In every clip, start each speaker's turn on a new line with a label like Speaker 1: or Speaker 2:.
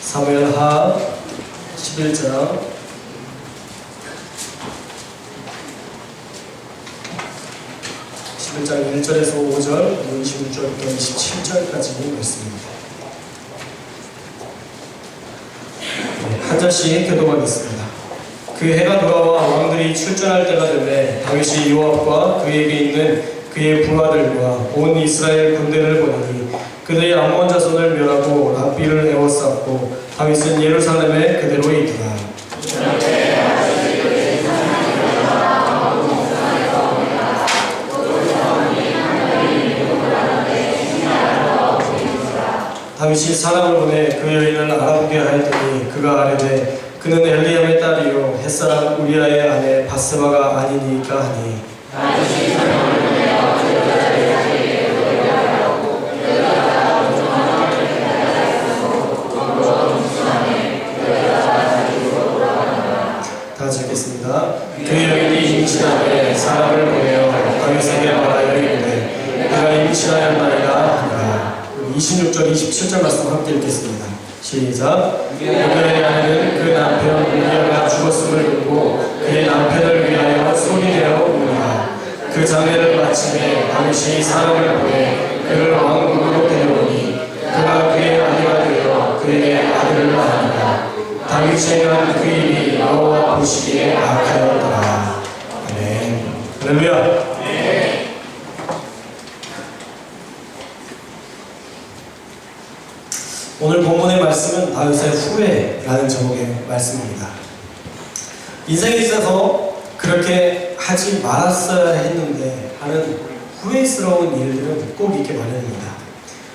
Speaker 1: 사무엘하 11장 1절에서 5절, 26절부터 27절까지 말씀입니다. 한 절씩 교독하겠습니다. 그 해가 돌아와 왕들이 출전할 때가 되매 다윗이 요압과 그에게 있는 그의 부하들과 온 이스라엘 군대를 보내니 그들이 암몬 자손을 멸하고 랍비를 에워쌌고 다윗은 예루살렘에 그대로 있더라. 다윗이 사람을 보내 그 여인을 알아보게 하였더니 그가 아뢰되 그는 엘리암의 딸이요 햇사람 우리아의 아내 바세바가 아니니까 하니 다윗이 사람을 보내어 그 여자의 자리에 노래하라고 그 여자가 조만함을 대하였으므로 왕과 임신하니 그 여자가 자기로 돌아가니라. 다 같이 읽겠습니다. 그 여인이 임신하되 사람을 보내어 다윗에게 말하여 이르되 내가 임신하였나이다 하니라. 26절, 27절 말씀 함께 읽겠습니다. 시작. 그의 아내는 그 남편 우리아가 죽었음을 듣고 그의 남편을 위하여 소리내어 우니라. 그 장례를 마침에 다윗이 사람을 보내 그를 왕궁으로 데려오니 그가 그의 아내가 되어 그에게 아들을 낳았다. 다윗이 행한 그 일이 여호와 보시기에 악하였더라. 아멘. 할렐루야. 오늘 본문의 말씀은 다윗의 후회라는 제목의 말씀입니다. 인생에 있어서 그렇게 하지 말았어야 했는데 하는 후회스러운 일들은 꼭 있게 마련입니다.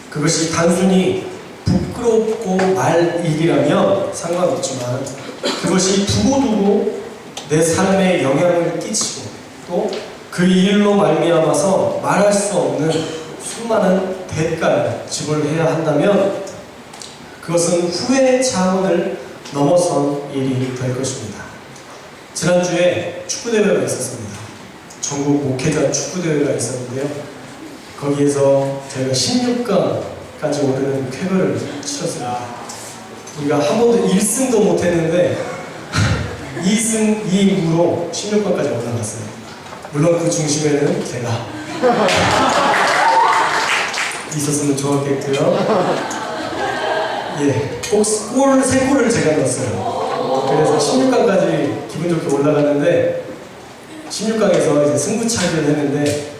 Speaker 1: 그것이 단순히 부끄럽고 말 일이라면 상관없지만 그것이 두고두고 내 삶에 영향을 끼치고 또 그 일로 말미암아서 말할 수 없는 수많은 대가를 지불해야 한다면 그것은 후회 차원을 넘어선 일이 될 것입니다. 지난주에 축구대회가 있었습니다. 전국 목회자 축구대회가 있었는데요. 거기에서 저희가 16강까지 오르는 쾌거를 치렀습니다. 우리가 한 번도 1승도 못했는데 2승 2무로 16강까지 올라갔어요. 물론 그 중심에는 제가 있었으면 좋았겠고요. 예, 꼭 골 3골을 제가 넣었어요. 그래서 16강까지 기분 좋게 올라갔는데 16강에서 이제 승부차기를 했는데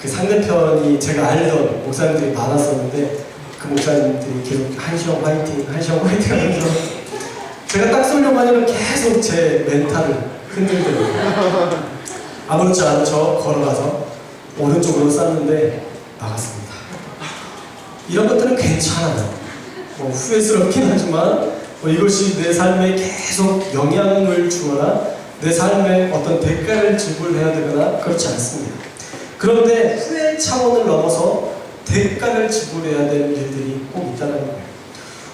Speaker 1: 그 상대편이 제가 알던 목사님들이 많았었는데 그 목사님들이 계속 한시영 화이팅, 한시영 화이팅 하면서 제가 딱 쏠려고 하니까 계속 제 멘탈을 흔들더라고요. 아무렇지 않은 척 걸어가서 오른쪽으로 쐈는데 나갔습니다. 이런 것들은 괜찮아요. 후회스럽긴 하지만 이것이 내 삶에 계속 영향을 주거나 내 삶에 어떤 대가를 지불해야 되거나 그렇지 않습니다. 그런데 후회 차원을 넘어서 대가를 지불해야 될 일들이 꼭 있다는 거예요.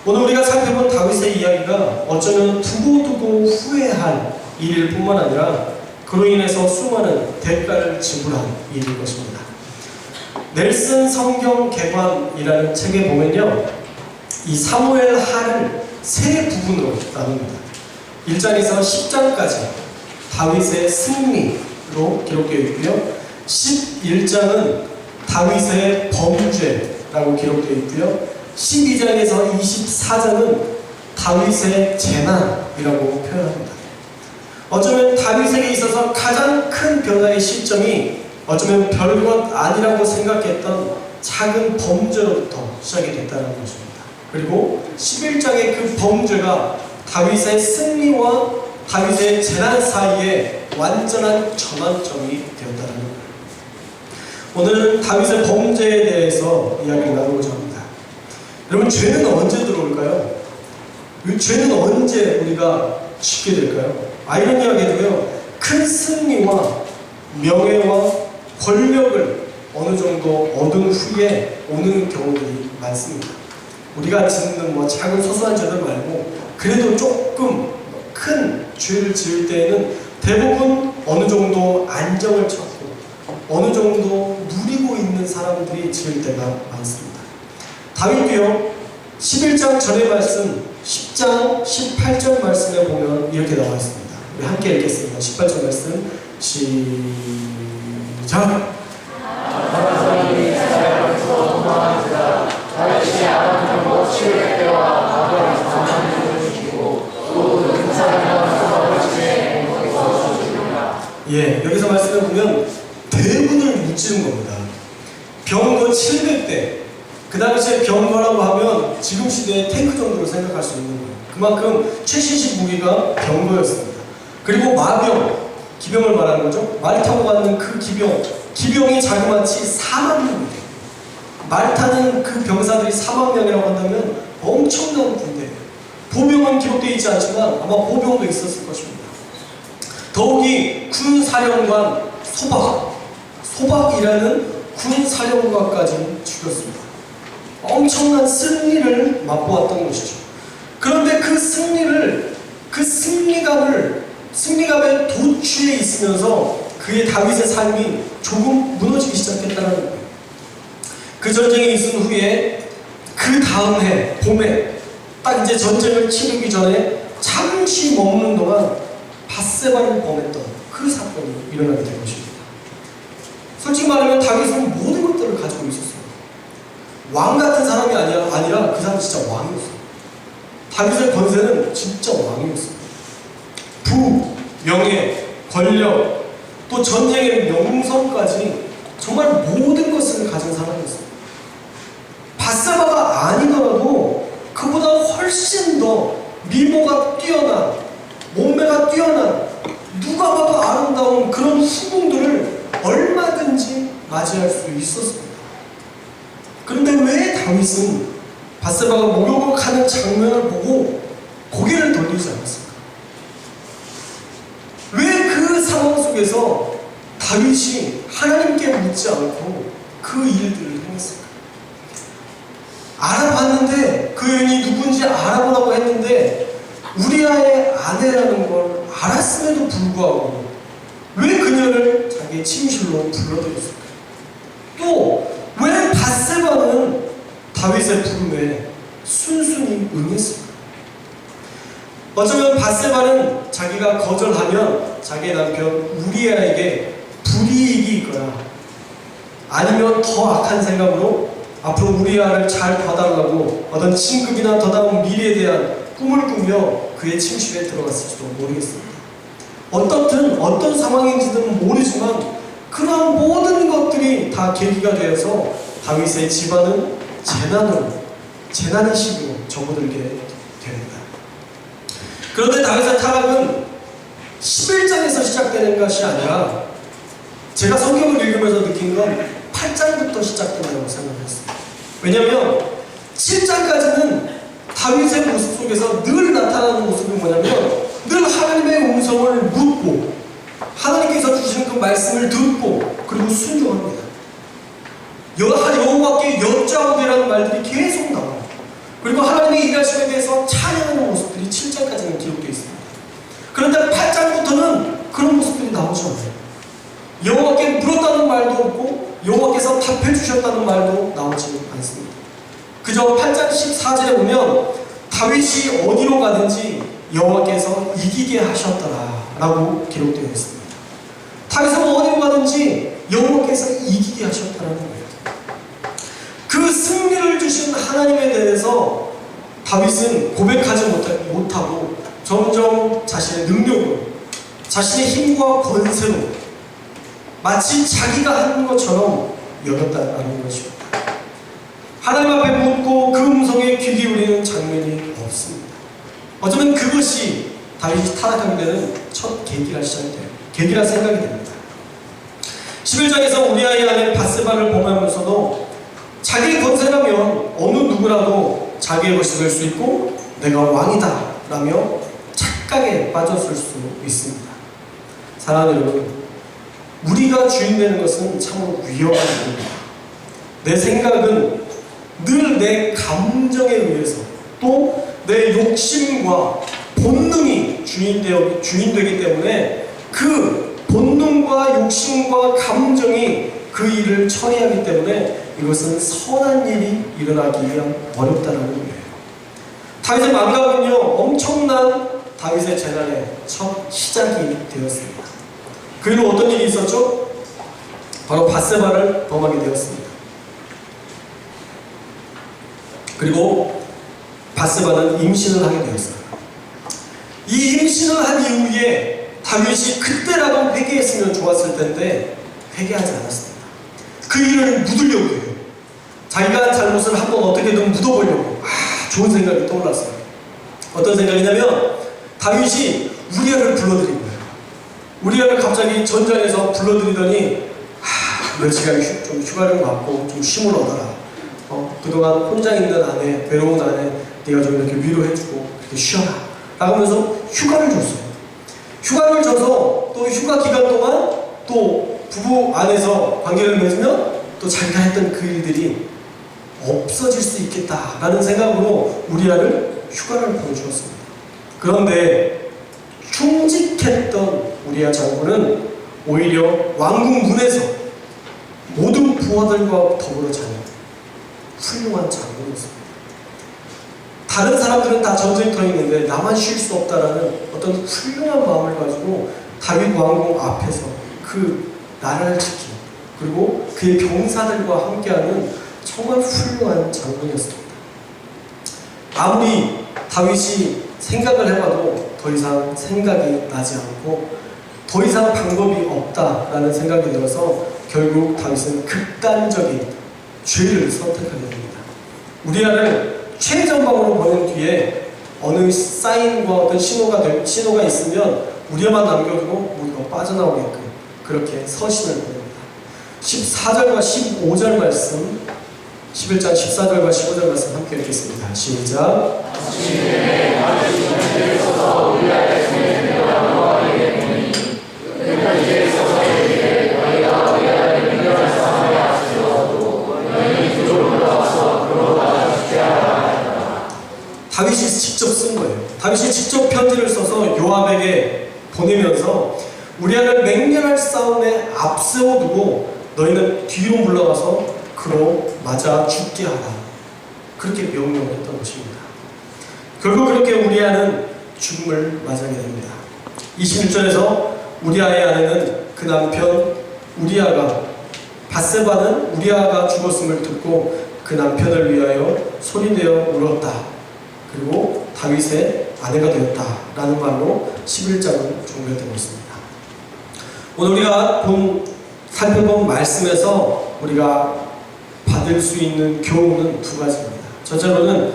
Speaker 1: 오늘 우리가 살펴본 다윗의 이야기가 어쩌면 두고두고 후회할 일일 뿐만 아니라 그로 인해서 수많은 대가를 지불한 일일 것입니다. 넬슨 성경 개관이라는 책에 보면요, 이 사무엘하를 3부분으로 나눕니다. 1장에서 10장까지 다윗의 승리로 기록되어 있고요. 11장은 다윗의 범죄라고 기록되어 있고요. 12장에서 24장은 다윗의 재난이라고 표현합니다. 어쩌면 다윗에게 있어서 가장 큰 변화의 시점이 어쩌면 별것 아니라고 생각했던 작은 범죄로부터 시작이 됐다는 것입니다. 그리고 11장의 그 범죄가 다윗의 승리와 다윗의 재난 사이에 완전한 전환점이 되었다는 겁니다. 오늘은 다윗의 범죄에 대해서 이야기를 나누고자 합니다. 여러분, 죄는 언제 들어올까요? 죄는 언제 우리가 짓게 될까요? 아이러니하게도요, 큰 승리와 명예와 권력을 어느 정도 얻은 후에 오는 경우들이 많습니다. 우리가 짓는 작은 소소한 죄들 말고 그래도 조금 큰 죄를 지을 때에는 대부분 어느 정도 안정을 찾고 어느 정도 누리고 있는 사람들이 지을 때가 많습니다. 다윗도요, 11장 전의 말씀 10장 18절 말씀에 보면 이렇게 나와 있습니다. 우리 함께 읽겠습니다. 18절 말씀 시작. 예, 여기서 말씀을 보면 대군을 무찌른 겁니다. 병거 700대. 그 당시에 병거라고 하면 지금 시대의 탱크 정도로 생각할 수 있는 거예요. 그만큼 최신식 무기가 병거였습니다. 그리고 마병, 기병을 말하는 거죠. 말 타고 가는 그 기병이 자그마치 4만 명이에요. 말 타는 그 병사들이 4만 명이라고 한다면 엄청난 군대예요. 보병은 기록되어 있지 않지만 아마 보병도 있었을 것입니다. 더욱이 군사령관 소박이라는 군사령관까지 죽였습니다. 엄청난 승리를 맛보았던 것이죠. 그런데 그 승리감의 도취에 있으면서 그의 다윗의 삶이 조금 무너지기 시작했다는 거예요. 그 전쟁이 있은 후에 그 다음 해 봄에 딱 이제 전쟁을 치르기 전에 잠시 머무는 동안 밧세바를 범했던 그 사건이 일어나게 된 것입니다. 솔직히 말하면 다윗은 모든 것들을 가지고 있었어요. 왕 같은 사람이 아니라 그 사람은 진짜 왕이었어요. 다윗의 권세는 진짜 왕이었어요. 부, 명예, 권력, 또 전쟁의 명성까지 정말 모든 것을 가진 사람이었어요. 밧세바가 아니더라도 그보다 훨씬 더 미모가 뛰어난, 몸매가 뛰어난, 누가 봐도 아름다운 그런 후궁들을 얼마든지 맞이할 수 있었습니다. 그런데 왜 다윗은 밧세바가 목욕하는 장면을 보고 고개를 돌리지 않았을까? 왜 그 상황 속에서 다윗이 하나님께 묻지 않고 그 일들을 행했을까? 알아봤는데 그 여인이 누군지 알아보라고 했는데 우리아의 아내라는 걸 알았음에도 불구하고 왜 그녀를 자기의 침실로 불러들였을까? 또 왜 밧세바는 다윗의 부름에 순순히 응했을까? 어쩌면 밧세바는 자기가 거절하면 자기의 남편 우리아에게 불이익이 있거나 아니면 더 악한 생각으로 앞으로 우리아를 잘 봐달라고 어떤 진급이나 더 나은 미래에 대한 꿈을 꾸며 그의 침실에 들어갔을지도 모르겠습니다. 어떻든 어떤 상황인지는 모르지만 그러한 모든 것들이 다 계기가 되어서 다윗의 집안은 재난의 시기로 접어들게 됩니다. 그런데 다윗의 타락은 11장에서 시작되는 것이 아니라 제가 성경을 읽으면서 느낀 건 8장부터 시작된다고 생각했어요. 왜냐하면 7장까지는 다윗의 모습 속에서 늘 나타나는 모습이 뭐냐면 늘 하나님의 음성을 묻고 하나님께서 주시는 그 말씀을 듣고 그리고 순종합니다. 여호와께 여짜오리라는 말들이 계속 나와요. 그리고 하나님의 일하심에 대해서 찬양하는 모습들이 7장까지는 기록되어 있습니다. 그런데 8장부터는 그런 모습들이 나오지 않아요. 여호와께 물었다는 말도 없고 여호와께서 답해 주셨다는 말도 나오지 않습니다. 그저 8장 14절에 보면 다윗이 어디로 가든지 여호와께서 이기게 하셨더라 라고 기록되어 있습니다. 다윗은 어디로 가든지 여호와께서 이기게 하셨다는 거예요. 그 승리를 주신 하나님에 대해서 다윗은 고백하지 못하고 점점 자신의 능력으로, 자신의 힘과 권세로 마치 자기가 하는 것처럼 여겼다는 것입니다. 하나님 앞에 묻고 그 음성에 귀 기울이는 장면이 없습니다. 어쩌면 그것이 다윗이 타락하게 되는 첫 계기라 생각이 됩니다. 11장에서 우리아의 아내 밧세바를 범하면서도 자기의 권세라면 어느 누구라도 자기의 것이 될 수 있고 내가 왕이다 라며 착각에 빠졌을 수 있습니다. 사랑하는 여러분, 우리가 주인 되는 것은 참으로 위험한 일입니다. 내 생각은 늘 내 감정에 의해서 또 내 욕심과 본능이 주인되기 때문에 그 본능과 욕심과 감정이 그 일을 처리하기 때문에 이것은 선한 일이 일어나기 위한 어렵다는 거예요. 다윗의 망각은요, 엄청난 다윗의 재난의 첫 시작이 되었습니다. 그 이후 어떤 일이 있었죠? 바로 밧세바를 범하게 되었습니다. 그리고 밧세바는 임신을 하게 되었어요. 이 임신을 한 이후에 다윗이 그때라도 회개했으면 좋았을 텐데 회개하지 않았습니다. 그 일을 묻으려고 해요. 자기가 한 잘못을 한번 어떻게든 묻어보려고 좋은 생각이 떠올랐어요. 어떤 생각이냐면 다윗이 우리아를 불러들인 거예요. 우리아를 갑자기 전장에서 불러들이더니 며칠간 좀 휴가를 받고 좀 쉼을 얻어라. 그동안 혼자 있는 아내, 외로운 아내 네가 좀 이렇게 위로해주고 이렇게 쉬어라 라고 하면서 휴가를 줬어요. 휴가를 줘서 또 휴가 기간 동안 또 부부 안에서 관계를 맺으면 또 자기가 했던 그 일들이 없어질 수 있겠다라는 생각으로 우리아를 휴가를 보내주었습니다. 그런데 충직했던 우리아 장군은 오히려 왕궁 문에서 모든 부하들과 더불어 자는 훌륭한 장군이었습니다. 다른 사람들은 다 전쟁터에 있는데 나만 쉴 수 없다라는 어떤 훌륭한 마음을 가지고 다윗 왕궁 앞에서 그 나라를 지키고 그리고 그의 병사들과 함께하는 정말 훌륭한 장군이었습니다. 아무리 다윗이 생각을 해봐도 더 이상 생각이 나지 않고 더 이상 방법이 없다라는 생각이 들어서 결국 다윗은 극단적인 죄를 선택하게 됩니다. 우리아를 최전방으로 보낸 뒤에 어느 사인과 어떤 신호가 있으면 우리아만 남겨두고 우리가 빠져나오게끔 그렇게 서신을 보냅니다. 14절과 15절 말씀, 11장 14절과 15절 말씀 함께 읽겠습니다. 시작. 다윗이 직접 쓴 거예요. 다윗이 직접 편지를 써서 요압에게 보내면서 우리아를 맹렬한 싸움에 앞세워두고 너희는 뒤로 물러가서 그로 맞아 죽게 하라. 그렇게 명령했던 것입니다. 결국 그렇게 우리아는 죽음을 맞이하게 됩니다. 26절에서 우리아의 아내는 그 남편 우리아가 밧세바는 우리아가 죽었음을 듣고 그 남편을 위하여 소리내어 울었다. 그리고 다윗의 아내가 되었다라는 말로 11장은 종료되고 있습니다. 오늘 우리가 살펴본 말씀에서 우리가 받을 수 있는 교훈은 두 가지입니다. 첫째로는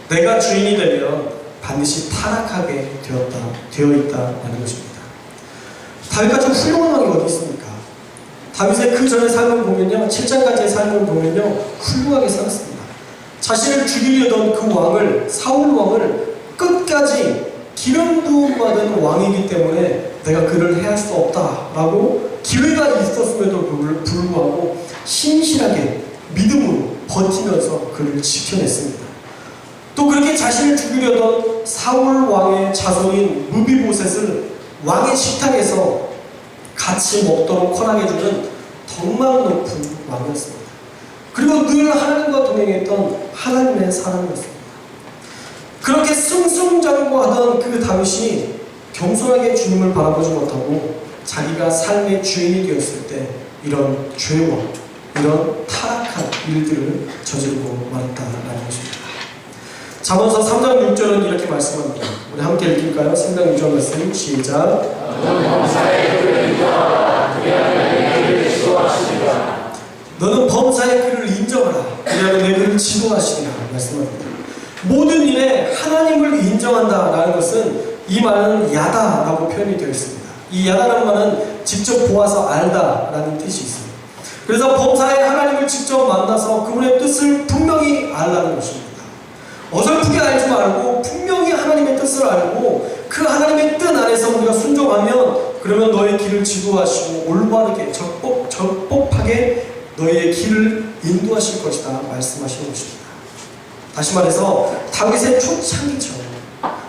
Speaker 1: 내가 주인이 되면 반드시 타락하게 되어 있다라는 것입니다. 다윗같이 훌륭한 왕이 어디 있습니까? 다윗의 그 전의 삶을 보면요, 7장까지의 삶을 보면요, 훌륭하게 살았습니다. 자신을 죽이려던 그 왕을, 사울 왕을 끝까지 기름 부음 받은 왕이기 때문에 내가 그를 해할 수 없다라고 기회가 있었음에도 불구하고 신실하게 믿음으로 버티면서 그를 지켜냈습니다. 또 그렇게 자신을 죽이려던 사울 왕의 자손인 무비보셋을 왕의 식탁에서 같이 먹도록 허락해주는 덕망 높은 왕이었습니다. 그리고 늘 하나님과 동행했던 하나님의 사람이었습니다. 그렇게 승승장구하던 그 다윗이 겸손하게 주님을 바라보지 못하고 자기가 삶의 주인이 되었을 때 이런 죄와 이런 타락한 일들을 저지르고 말았다라는 것입니다. 잠언서 3장 6절은 이렇게 말씀합니다. 우리 함께 읽을까요? 3장 6절 말씀 시작. 너는 범사의 그를 인정하라. 그리하여 내 그를 지도하시리라 말씀합니다. 모든 일에 하나님을 인정한다라는 것은 이 말은 야다라고 표현이 되어 있습니다. 이 야다라는 말은 직접 보아서 알다라는 뜻이 있습니다. 그래서 범사에 하나님을 직접 만나서 그분의 뜻을 분명히 알라는 것입니다. 어설프게 알지 말고 분명히 하나님의 뜻을 알고 그 하나님의 뜻 안에서 우리가 순종하면 그러면 너의 길을 지도하시고 올바르게 적법하게 너의 길을 인도하실 것이다 말씀하시는 것입니다. 다시 말해서 다윗의 초창기처럼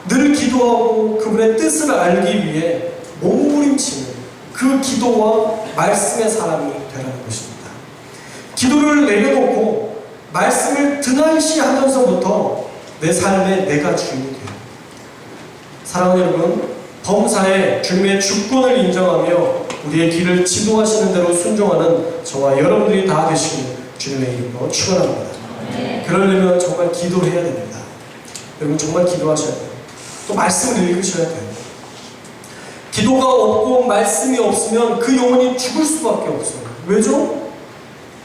Speaker 1: 늘 기도하고 그분의 뜻을 알기 위해 몸부림치는 그 기도와 말씀의 사람이 되라는 것입니다. 기도를 내려놓고 말씀을 등한시하면서부터 내 삶에 내가 주인이 돼요. 사랑하는 여러분, 범사에 주님의 주권을 인정하며 우리의 길을 지도하시는 대로 순종하는 저와 여러분들이 다 되시길 주님의 이름으로 축원합니다. 그러려면 정말 기도해야 됩니다. 여러분 정말 기도하셔야 돼요. 또 말씀을 읽으셔야 돼요. 기도가 없고 말씀이 없으면 그 영혼이 죽을 수밖에 없어요. 왜죠?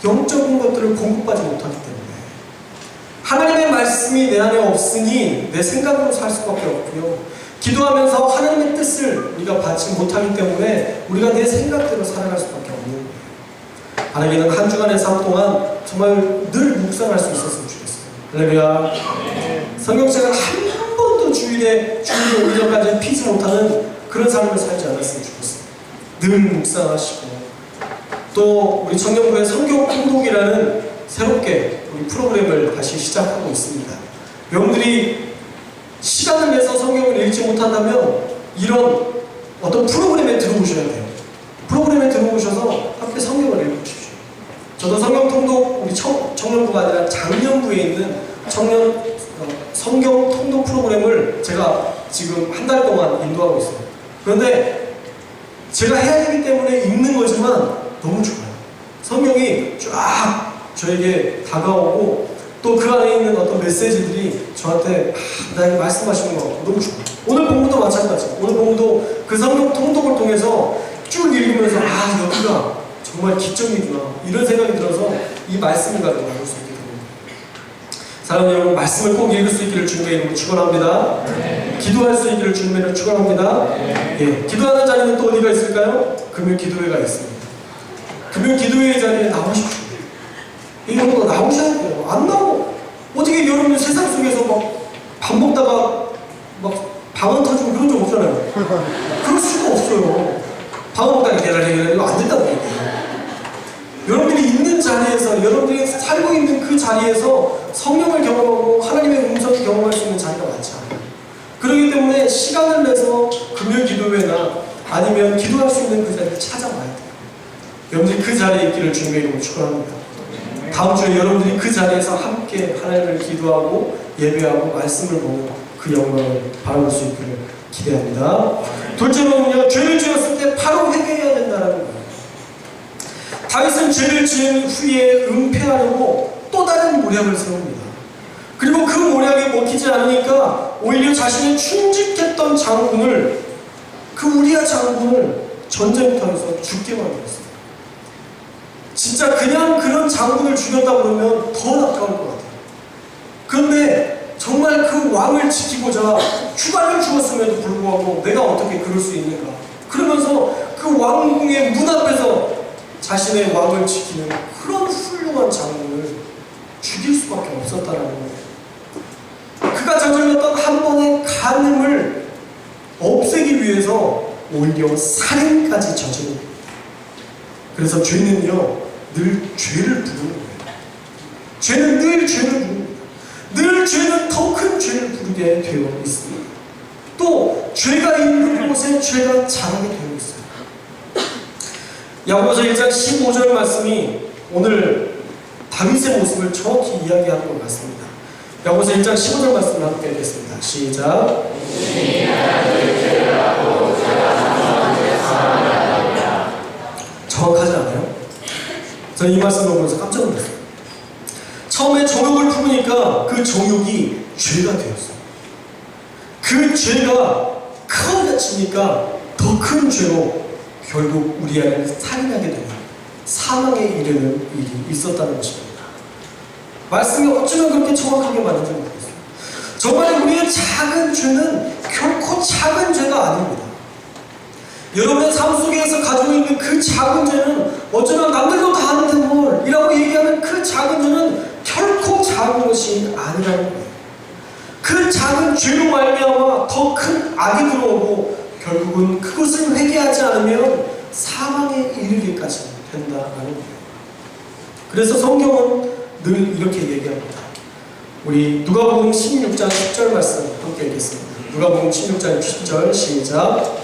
Speaker 1: 영적인 것들을 공급하지 못하기 때문에. 하나님의 말씀이 내 안에 없으니 내 생각으로 살 수밖에 없고요. 기도하면서 하나님의 뜻을 우리가 받지 못하기 때문에 우리가 내 생각대로 살아갈 수밖에 없는 거예요. 바라기는 한 주간의 삶 동안 정말 늘 묵상할 수 있었으면 좋겠어요. 할렐루야. 성경책을 한 번도 주일에 오기 전까지 피지 못하는 그런 삶을 살지 않았으면 좋겠어요. 늘 묵상하시고 또 우리 청년부의 성경 통독이라는 새롭게 우리 프로그램을 다시 시작하고 있습니다. 여러분들이 시간을 내서 성경을 읽지 못한다면 이런 어떤 프로그램에 들어오셔야 돼요. 프로그램에 들어오셔서 함께 성경을 읽으십시오. 저도 성경 통독 우리 청년부가 아니라 장년부에 있는 성경 통독 프로그램을 제가 지금 한 달 동안 인도하고 있어요. 그런데 제가 해야 되기 때문에 읽는 거지만 너무 좋아요. 성경이 쫙 저에게 다가오고 또 그 안에 있는 어떤 메시지들이 저한테 나에게 말씀하시는 거 너무 좋아요. 오늘 본문도 마찬가지. 오늘 본문도 그 성경 통독을 통해서 쭉 읽으면서 여기가 정말 기점이구나 이런 생각이 들어서 이 말씀을 가지고 나눌 수 있게 됩니다. 사랑하는 여러분, 말씀을 꼭 읽을 수 있기를 주님의 이름으로 축원합니다. 기도할 수 있기를 주님의 이름으로 축원합니다. 예, 기도하는 자리는 또 어디가 있을까요? 금요 기도회가 있습니다. 금요 기도회 자리에 나오십시오. 이런 거 나오셔야 돼요. 안 나오고 어떻게 여러분 세상 속에서 막 밥 먹다가 막 방언 터지고 그런 적 없잖아요. 그럴 수가 없어요. 방언 먹다가 이거 안 된다고 얘기해요. 여러분들이 있는 자리에서 여러분들이 살고 있는 그 자리에서 성령을 경험하고 하나님의 음성을 경험할 수 있는 자리가 많지 않아요. 그렇기 때문에 시간을 내서 금요 기도회나 아니면 기도할 수 있는 그 자리를 찾아와야 돼요. 여러분들이 그 자리에 있기를 주님의 이름으로 축원합니다. 다음 주에 여러분들이 그 자리에서 함께 하나님을 기도하고 예배하고 말씀을 보는 그 영광을 바라볼 수 있기를 기대합니다. 둘째로는요, 죄를 지었을 때 바로 회개해야 된다는 거예요. 다윗은 죄를 지은 후에 은폐하려고 또 다른 모략을 세웁니다. 그리고 그 모략이 먹히지 않으니까 오히려 자신이 충직했던 장군을, 그 우리아 장군을 전쟁터에서 죽게 만들었어요. 진짜 그냥 그런 장군을 죽였다 그러면 더 아까울 것 같아요. 그런데 정말 그 왕을 지키고자 휴가를 주었음에도 불구하고 내가 어떻게 그럴 수 있는가, 그러면서 그 왕궁의 문 앞에서 자신의 왕을 지키는 그런 훌륭한 장군을 죽일 수밖에 없었다는 거예요. 그가 저질렀던 한 번의 간음을 없애기 위해서 오히려 살인까지 저지릅니다. 그래서 죄는요, 늘 죄를 부르는 거예요. 죄는 늘 죄를 부릅니다. 늘 죄는 더 큰 죄를 부르게 되어 있습니다. 또 죄가 있는 곳에 죄가 자라게 되어 있어요. 야고보서 1장 15절 말씀이 오늘 다윗의 모습을 정확히 이야기하는 것 같습니다. 야고보서 1장 15절 말씀을 함께 읽겠습니다. 시작. 정확하지 않아요? 저는 이 말씀을 보면서 깜짝 놀랐어요. 처음에 정욕을 품으니까 그 정욕이 죄가 되었어요. 그 죄가 커져치니까 더 큰 죄로 결국 우리 안에 살인하게 되는 사망에 이르는 일이 있었다는 것입니다. 말씀이 어쩌면 그렇게 정확하게 맞는지 모르겠어요. 정말 우리의 작은 죄는 결코 작은 죄가 아닙니다. 여러분의 삶 속에서 가지고 있는 그 작은 죄는 어쩌면 남들도 다 하는데 뭘 이라고 얘기하는 그 작은 죄는 결코 작은 것이 아니라는 거예요. 그 작은 죄로 말미암아 더 큰 악이 들어오고 결국은 그것을 회개하지 않으면 사망에 이르기까지 된다라는 거예요. 그래서 성경은 늘 이렇게 얘기합니다. 우리 누가복음 16장 10절 말씀 함께 읽겠습니다. 누가복음 16장 10절 시작.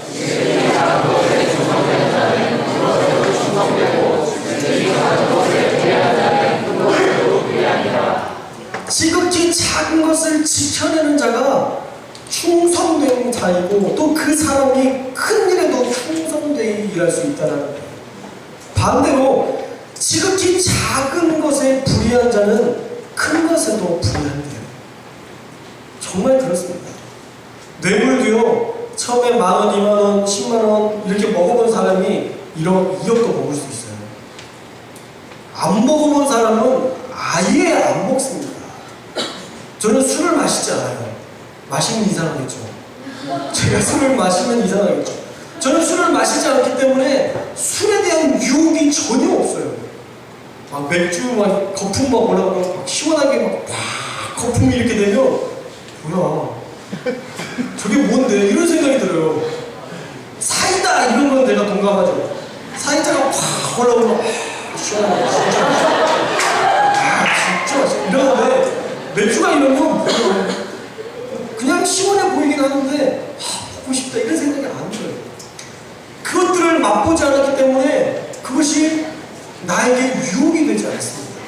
Speaker 1: 지극히 작은 것을 지켜내는 자가 충성된 자이고 또 그 사람이 큰 일에도 충성되게 일할 수 있다는 거예요. 반대로 지극히 작은 것에 불의한 자는 큰 것에도 불의한대요. 정말 그렇습니다. 뇌물도요, 처음에 10,000원, 20,000원, 100,000원 이렇게 먹어본 사람이 1억, 2억도 먹을 수 있어요. 안 먹어본 사람은 아예 안 먹습니다. 저는 술을 마시지 않아요. 마시면 이상하겠죠. 제가 술을 마시면 이상하겠죠. 저는 술을 마시지 않기 때문에 술에 대한 유혹이 전혀 없어요. 막 맥주 막 거품 막 올라오고 막 시원하게 막 거품이 이렇게 되면 뭐야 저게 뭔데 이런 생각이 들어요. 사이다 이런 건 내가 동감하죠. 사이다가 팍 올라오면 시원하게 진짜 맛있어. 이러는데 맥주가 이러면 그냥 시원해 보이긴 하는데 먹고 싶다 이런 생각이 안 들어요. 그것들을 맛보지 않았기 때문에 그것이 나에게 유혹이 되지 않습니다.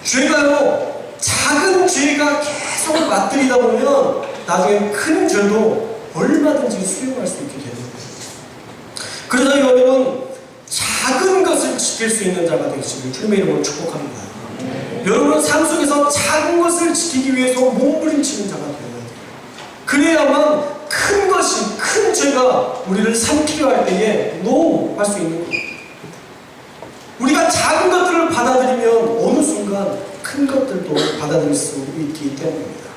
Speaker 1: 죄가요, 작은 죄가 계속 맛들이다 보면 나중에 큰 죄도 얼마든지 수용할 수 있게 되는 거예요. 그래서 여러분, 작은 것을 지킬 수 있는 자가 되시길 주님의 이름으로 축복합니다. 여러분은 삶 속에서 작은 것을 지키기 위해서 몸부림치는 자가 되어야 돼요. 그래야만 큰 것이, 큰 죄가 우리를 삼키려 할 때에 노! 할 수 있는 거예요. 우리가 작은 것들을 받아들이면 어느 순간 큰 것들도 받아들일 수 있기 때문입니다.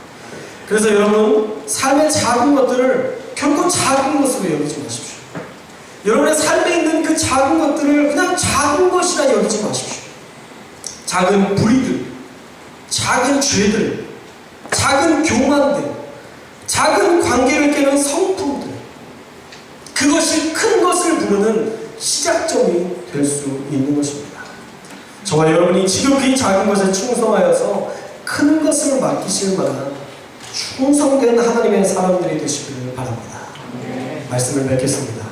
Speaker 1: 그래서 여러분, 삶의 작은 것들을 결코 작은 것으로 여기지 마십시오. 여러분의 삶에 있는 그 작은 것들을 그냥 작은 것이라 여기지 마십시오. 작은 불의들, 작은 죄들, 작은 교만들, 작은 관계를 깨는 성품들, 그것이 큰 것을 부르는 시작점이 될 수 있는 것입니다. 저와 여러분이 지극히 작은 것에 충성하여서 큰 것을 맡기실 만한 충성된 하나님의 사람들이 되시기를 바랍니다. 말씀을 맺겠습니다.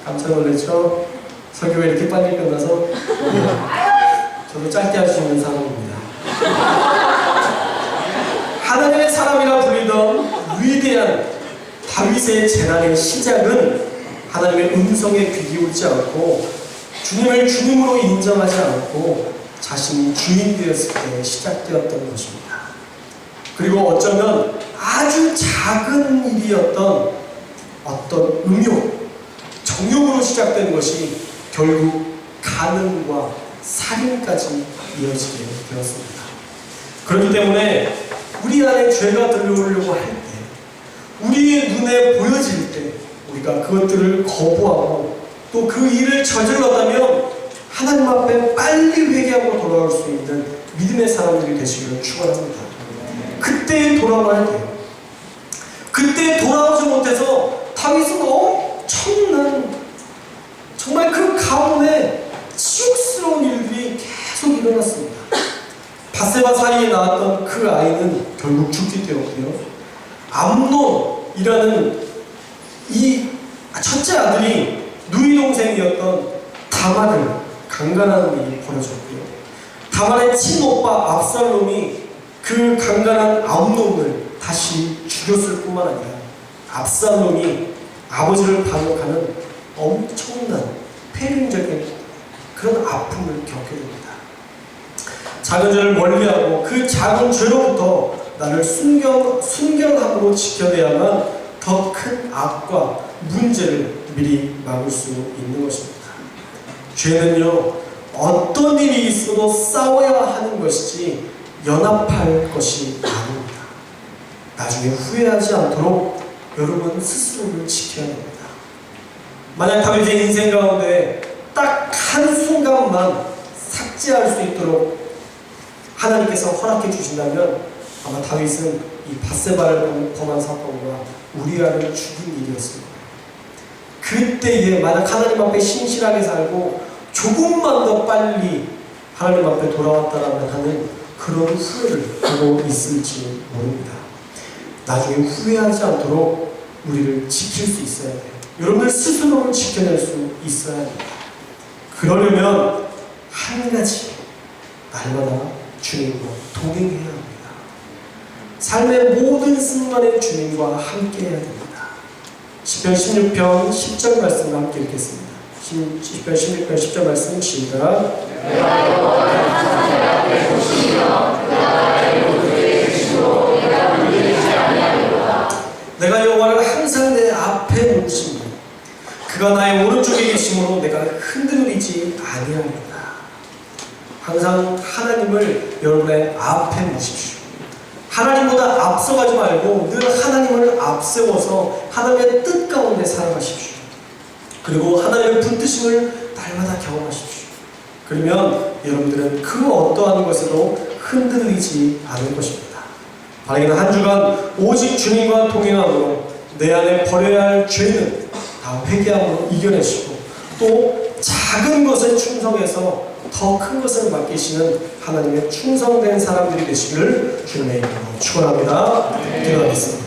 Speaker 1: 깜짝 놀랐죠? 설교가 이렇게 빨리 끝나서 저도 짧게 할 수 있는 사람입니다. 하나님의 사람이라 불리던 위대한 다윗의 재난의 시작은 하나님의 음성에 귀 기울지 않고 주님을 주님으로 인정하지 않고 자신이 주인 되었을 때 시작되었던 것입니다. 그리고 어쩌면 아주 작은 일이었던 어떤 음욕, 정욕으로 시작된 것이 결국 간음과 살인까지 이어지게 되었습니다. 그렇기 때문에 우리 안에 죄가 들려오려고 할 때, 우리의 눈에 보여질 때 우리가 그것들을 거부하고 또 그 일을 저질렀다면 하나님 앞에 빨리 회개하고 돌아올 수 있는 믿음의 사람들이 되시기를 축원합니다. 그때 돌아와야 돼요. 그때 돌아오지 못해서 다윗은 엄청난 정말 그 가문에 치욕스러운 일들이 계속 일어났습니다. 밧세바 사이에 낳았던 그 아이는 결국 죽게 되었고요. 암논이라는 이 첫째 아들이 누이 동생이었던 다말을 강간하는 일이 벌어졌고요. 다말의 친오빠 압살롬이 그 강간한 암논을 다시 죽였을 뿐만 아니라 압살롬이 아버지를 반역하는 엄청난 폐륜적인 그런 아픔을 겪게 됩니다. 작은 죄를 멀리하고 그 작은 죄로부터 나를 순결함으로 지켜내야만 더 큰 악과 문제를 미리 막을 수 있는 것입니다. 죄는요, 어떤 일이 있어도 싸워야 하는 것이지 연합할 것이 아닙니다. 나중에 후회하지 않도록 여러분 스스로를 지켜야 됩니다. 만약 다윗의 인생 가운데 딱 한순간만 삭제할 수 있도록 하나님께서 허락해 주신다면 아마 다윗은 이 밧세바를 범한 사건과 우리아를 죽인 일이었을 거예요. 그때에 만약 하나님 앞에 신실하게 살고 조금만 더 빨리 하나님 앞에 돌아왔다라면 하는 그런 후회를 하고 있을지 모릅니다. 나중에 후회하지 않도록 우리를 지킬 수 있어야 돼요. 여러분들 스스로를 지켜낼 수 있어야 합니다. 그러려면 한 가지 날마다 주님과 동행해야 합니다. 삶의 모든 순간에 주님과 함께 해야 됩니다. 시편 16편 10절 말씀을 함께 읽겠습니다. 시편 16편 10절 말씀 시작.
Speaker 2: 내가 여호와를 항상 내 앞에 두시며 그가 나의 모두의 주시로 내가 흔들리지 아니하리로다.
Speaker 1: 내가 여호와를 항상 내 앞에 놓으시며 그가 나의 오른쪽에 계심으로 내가 흔들리지 아니하리로다. 항상 하나님을 여러분의 앞에 모십시오. 하나님보다 앞서가지 말고 늘 하나님을 앞세워서 하나님의 뜻 가운데 살아가십시오. 그리고 하나님의 분뜨심을 날마다 경험하십시오. 그러면 여러분들은 그 어떠한 것에도 흔들리지 않을 것입니다. 바라기는 한 주간 오직 주님과 동행함으로 내 안에 버려야 할 죄는 다 회개함으로 이겨내시고 또 작은 것에 충성해서 더 큰 것을 맡기시는 하나님의 충성된 사람들이 되시기를 주님의 이름으로 축원합니다. 기도하겠습니다.